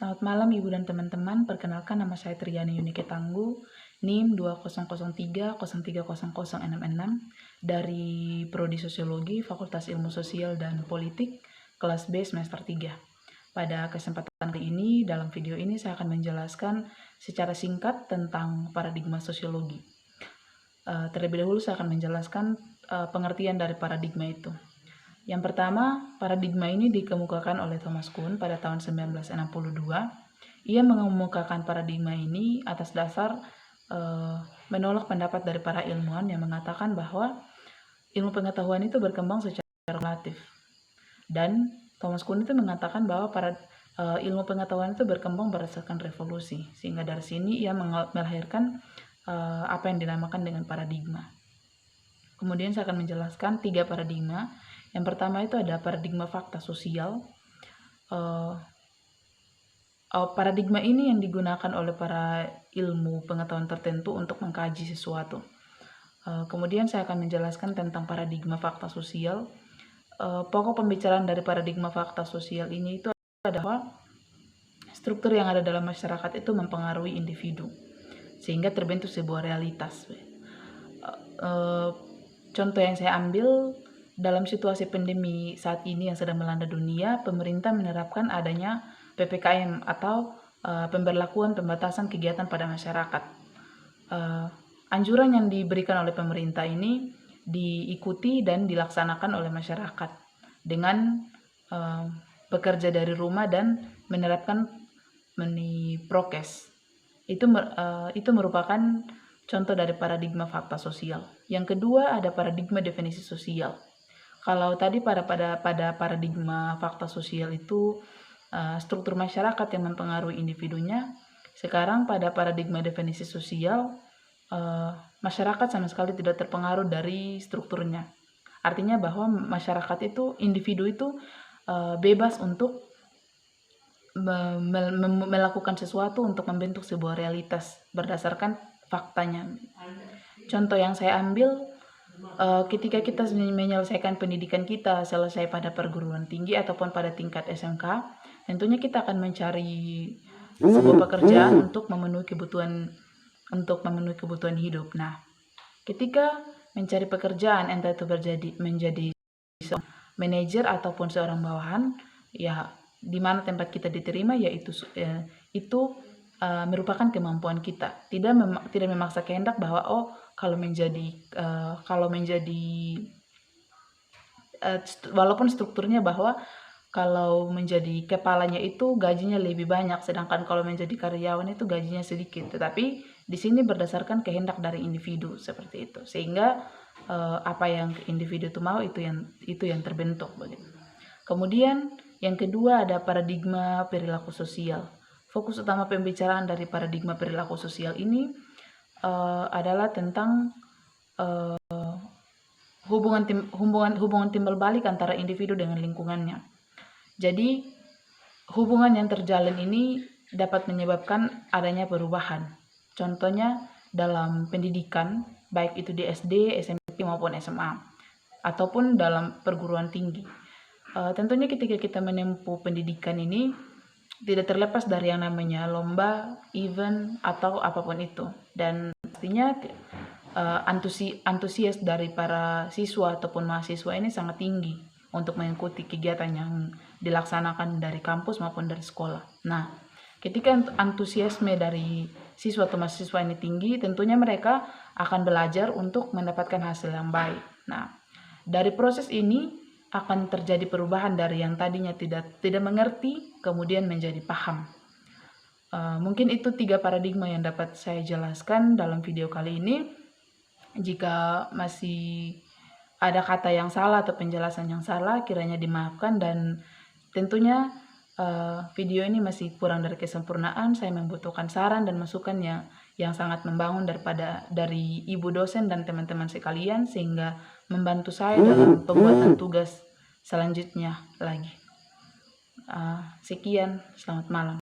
Selamat malam Ibu dan teman-teman, perkenalkan nama saya Triani Yunike Tangguh, NIM 2003030066 dari Prodi Sosiologi, Fakultas Ilmu Sosial dan Politik, kelas B semester 3. Pada kesempatan kali ini, dalam video ini saya akan menjelaskan secara singkat tentang paradigma sosiologi. Terlebih dahulu saya akan menjelaskan pengertian dari paradigma itu. Yang pertama, paradigma ini dikemukakan oleh Thomas Kuhn pada tahun 1962. Ia mengemukakan paradigma ini atas dasar menolak pendapat dari para ilmuwan yang mengatakan bahwa ilmu pengetahuan itu berkembang secara relatif. Dan Thomas Kuhn itu mengatakan bahwa ilmu pengetahuan itu berkembang berdasarkan revolusi. Sehingga dari sini ia melahirkan apa yang dinamakan dengan paradigma. Kemudian saya akan menjelaskan 3 paradigma. Yang pertama itu ada paradigma fakta sosial. Paradigma ini yang digunakan oleh para ilmu pengetahuan tertentu untuk mengkaji sesuatu. Kemudian saya akan menjelaskan tentang paradigma fakta sosial. Pokok pembicaraan dari paradigma fakta sosial ini itu adalah struktur yang ada dalam masyarakat itu mempengaruhi individu, sehingga terbentuk sebuah realitas. Contoh yang saya ambil, dalam situasi pandemi saat ini yang sedang melanda dunia, pemerintah menerapkan adanya PPKM atau pemberlakuan pembatasan kegiatan pada masyarakat. Anjuran yang diberikan oleh pemerintah ini diikuti dan dilaksanakan oleh masyarakat dengan bekerja dari rumah dan menerapkan prokes. Itu merupakan contoh dari paradigma fakta sosial. Yang kedua ada paradigma definisi sosial. Kalau tadi pada paradigma fakta sosial itu struktur masyarakat yang mempengaruhi individunya, sekarang pada paradigma definisi sosial masyarakat sama sekali tidak terpengaruh dari strukturnya. Artinya bahwa masyarakat itu, individu itu bebas untuk melakukan sesuatu untuk membentuk sebuah realitas berdasarkan faktanya. Contoh yang saya ambil, ketika kita menyelesaikan pendidikan kita, selesai pada perguruan tinggi ataupun pada tingkat SMK, tentunya kita akan mencari sebuah pekerjaan untuk memenuhi kebutuhan hidup. Nah, ketika mencari pekerjaan, entah itu menjadi seorang manajer ataupun seorang bawahan, ya di mana tempat kita diterima, yaitu itu merupakan kemampuan kita. Tidak memaksa kehendak bahwa walaupun strukturnya bahwa kalau menjadi kepalanya itu gajinya lebih banyak, sedangkan kalau menjadi karyawan itu gajinya sedikit. Tetapi di sini berdasarkan kehendak dari individu seperti itu, sehingga apa yang individu itu mau itu yang terbentuk begitu. Kemudian yang kedua ada paradigma perilaku sosial. Fokus utama pembicaraan dari paradigma perilaku sosial ini adalah tentang hubungan timbal balik antara individu dengan lingkungannya. Jadi hubungan yang terjalin ini dapat menyebabkan adanya perubahan. Contohnya dalam pendidikan, baik itu di SD, SMP maupun SMA, ataupun dalam perguruan tinggi. Tentunya ketika kita menempuh pendidikan ini tidak terlepas dari yang namanya lomba, event, atau apapun itu. Dan pastinya antusias dari para siswa ataupun mahasiswa ini sangat tinggi untuk mengikuti kegiatan yang dilaksanakan dari kampus maupun dari sekolah. Nah, ketika antusiasme dari siswa atau mahasiswa ini tinggi, tentunya mereka akan belajar untuk mendapatkan hasil yang baik. Nah, dari proses ini akan terjadi perubahan dari yang tadinya tidak mengerti kemudian menjadi paham. Mungkin itu 3 paradigma yang dapat saya jelaskan dalam video kali ini. Jika masih ada kata yang salah atau penjelasan yang salah, kiranya dimaafkan. Dan tentunya video ini masih kurang dari kesempurnaan. Saya membutuhkan saran dan masukan yang sangat membangun dari ibu dosen dan teman-teman sekalian, sehingga membantu saya dalam pembuatan tugas selanjutnya lagi. Sekian, selamat malam.